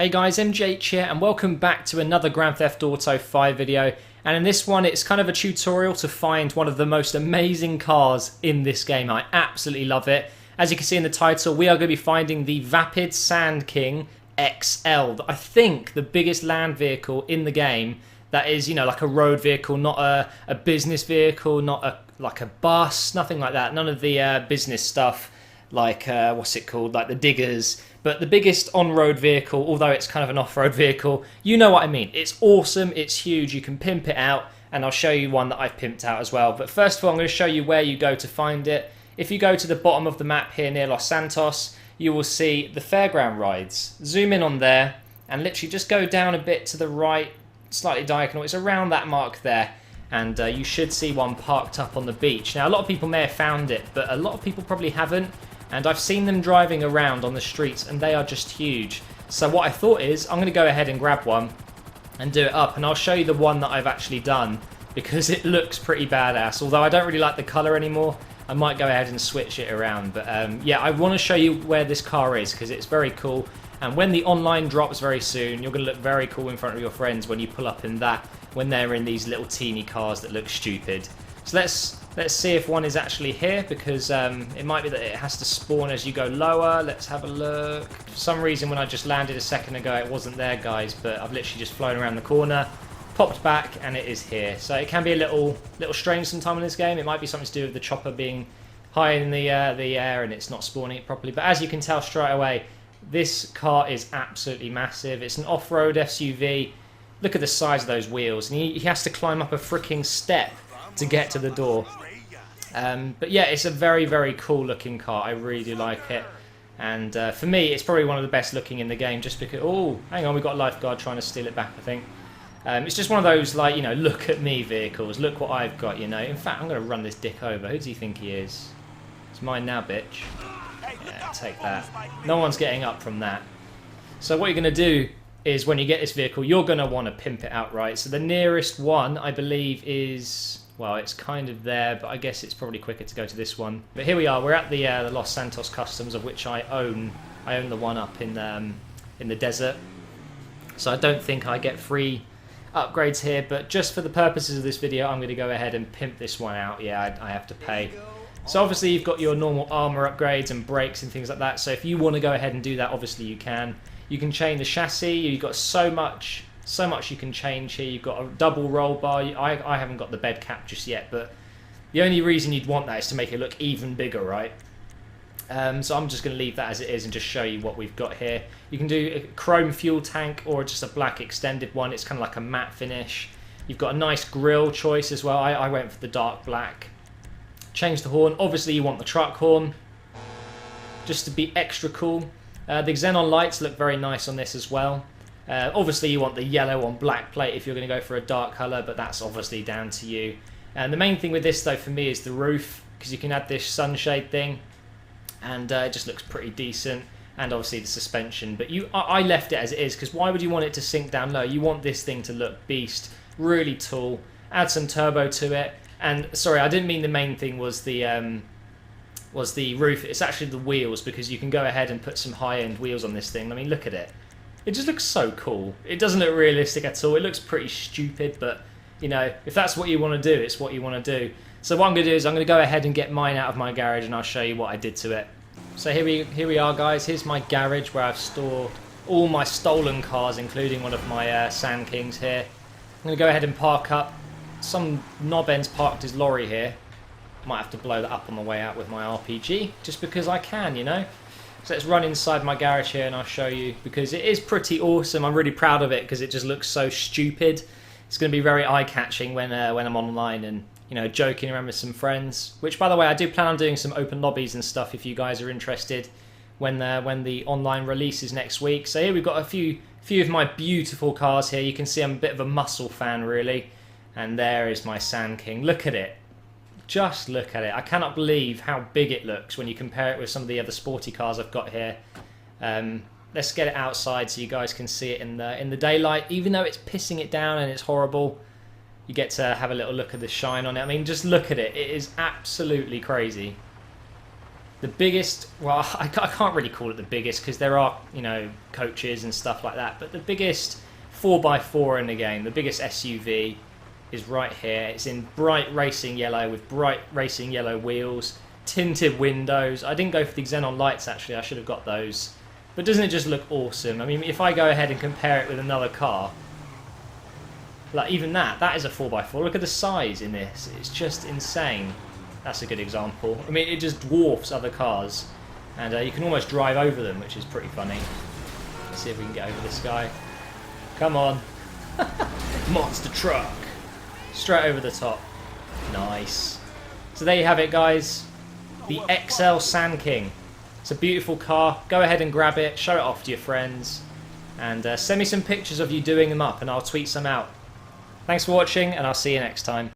Hey guys, MghPlays here and welcome back to another Grand Theft Auto 5 video. And in this one it's kind of a tutorial to find one of the most amazing cars in this game. I absolutely love it. As you can see in the title, we are going to be finding the Vapid Sandking XL. I think the biggest land vehicle in the game that is, you know, like a road vehicle, not a business vehicle, not like a bus, nothing like that. None of the business stuff like, what's it called, like the diggers. But the biggest on-road vehicle, although it's kind of an off-road vehicle, you know what I mean. It's awesome, it's huge, you can pimp it out, and I'll show you one that I've pimped out as well. But first of all, I'm going to show you where you go to find it. If you go to the bottom of the map here near Los Santos, you will see the fairground rides. Zoom in on there, and literally just go down a bit to the right, slightly diagonal. It's around that mark there, and you should see one parked up on the beach. Now, a lot of people may have found it, but a lot of people probably haven't. And I've seen them driving around on the streets and they are just huge. So what I thought is I'm going to go ahead and grab one and do it up, and I'll show you the one that I've actually done because it looks pretty badass. Although I don't really like the colour anymore, I might go ahead and switch it around. But yeah, I want to show you where this car is because it's very cool. And when the online drops very soon, you're going to look very cool in front of your friends when you pull up in that, when they're in these little teeny cars that look stupid. So let's see if one is actually here, because it might be that it has to spawn as you go lower. Let's have a look. For some reason, when I just landed a second ago, it wasn't there, guys, but I've literally just flown around the corner, popped back, and it is here. So it can be a little strange sometime in this game. It might be something to do with the chopper being high in the air and it's not spawning it properly. But as you can tell straight away, this car is absolutely massive. It's an off-road SUV. Look at the size of those wheels, and he has to climb up a freaking step to get to the door. But yeah, it's a very, very cool looking car. I really do like it. And for me, it's probably one of the best looking in the game just because... Oh, hang on, we've got a lifeguard trying to steal it back, I think. It's just one of those, like, you know, look at me vehicles. Look what I've got, you know. In fact, I'm going to run this dick over. Who do you think he is? It's mine now, bitch. Yeah, take that. No one's getting up from that. So what you're going to do is when you get this vehicle, you're going to want to pimp it outright. So the nearest one, I believe, is... Well, it's kind of there, but I guess it's probably quicker to go to this one. But here we are. We're at the Los Santos Customs, of which I own. I own the one up in the desert. So I don't think I get free upgrades here. But just for the purposes of this video, I'm going to go ahead and pimp this one out. Yeah, I have to pay. So obviously you've got your normal armor upgrades and brakes and things like that. So if you want to go ahead and do that, obviously you can. You can chain the chassis. You've got so much you can change here. You've got a double roll bar. I haven't got the bed cap just yet, but the only reason you'd want that is to make it look even bigger, right? So I'm just going to leave that as it is and just show you what we've got here. You can do a chrome fuel tank or just a black extended one. It's kind of like a matte finish. You've got a nice grille choice as well. I went for the dark black. Change the horn. Obviously you want the truck horn just to be extra cool. The xenon lights look very nice on this as well. Obviously you want the yellow on black plate if you're going to go for a dark colour, but that's obviously down to you. And the main thing with this though for me is the roof, because you can add this sunshade thing and it just looks pretty decent, and obviously the suspension. But I left it as it is because why would you want it to sink down low? You want this thing to look beast, really tall, add some turbo to it. And sorry, I didn't mean the main thing was the roof. It's actually the wheels, because you can go ahead and put some high-end wheels on this thing. I mean, look at it. It just looks so cool. It doesn't look realistic at all. It looks pretty stupid, but, you know, if that's what you want to do, it's what you want to do. So what I'm going to do is I'm going to go ahead and get mine out of my garage, and I'll show you what I did to it. So here we are, guys. Here's my garage where I've stored all my stolen cars, including one of my Sand Kings here. I'm going to go ahead and park up. Some knobend's parked his lorry here. Might have to blow that up on the way out with my RPG, just because I can, you know. So let's run inside my garage here and I'll show you, because it is pretty awesome. I'm really proud of it because it just looks so stupid. It's going to be very eye-catching when I'm online and, you know, joking around with some friends. Which, by the way, I do plan on doing some open lobbies and stuff if you guys are interested when the online release is next week. So here we've got a few of my beautiful cars here. You can see I'm a bit of a muscle fan, really. And there is my Sand King. Look at it. Just look at it. I cannot believe how big it looks when you compare it with some of the other sporty cars I've got here. Let's get it outside so you guys can see it in the daylight. Even though it's pissing it down and it's horrible, you get to have a little look at the shine on it. I mean, just look at it. It is absolutely crazy. The biggest, well, I can't really call it the biggest because there are, you know, coaches and stuff like that, but the biggest 4x4 in the game, the biggest SUV is right here. It's in bright racing yellow with bright racing yellow wheels, tinted windows. I didn't go for the xenon lights actually, I should have got those. But doesn't it just look awesome? I mean, if I go ahead and compare it with another car, like even that is a 4x4. Look at the size in this, it's just insane. That's a good example. I mean, it just dwarfs other cars, and you can almost drive over them, which is pretty funny. Let's see if we can get over this guy. Come on. Monster truck. Straight over the top. Nice. So there you have it, guys. The XL Sandking. It's a beautiful car. Go ahead and grab it, show it off to your friends, and send me some pictures of you doing them up, and I'll tweet some out. Thanks for watching, and I'll see you next time.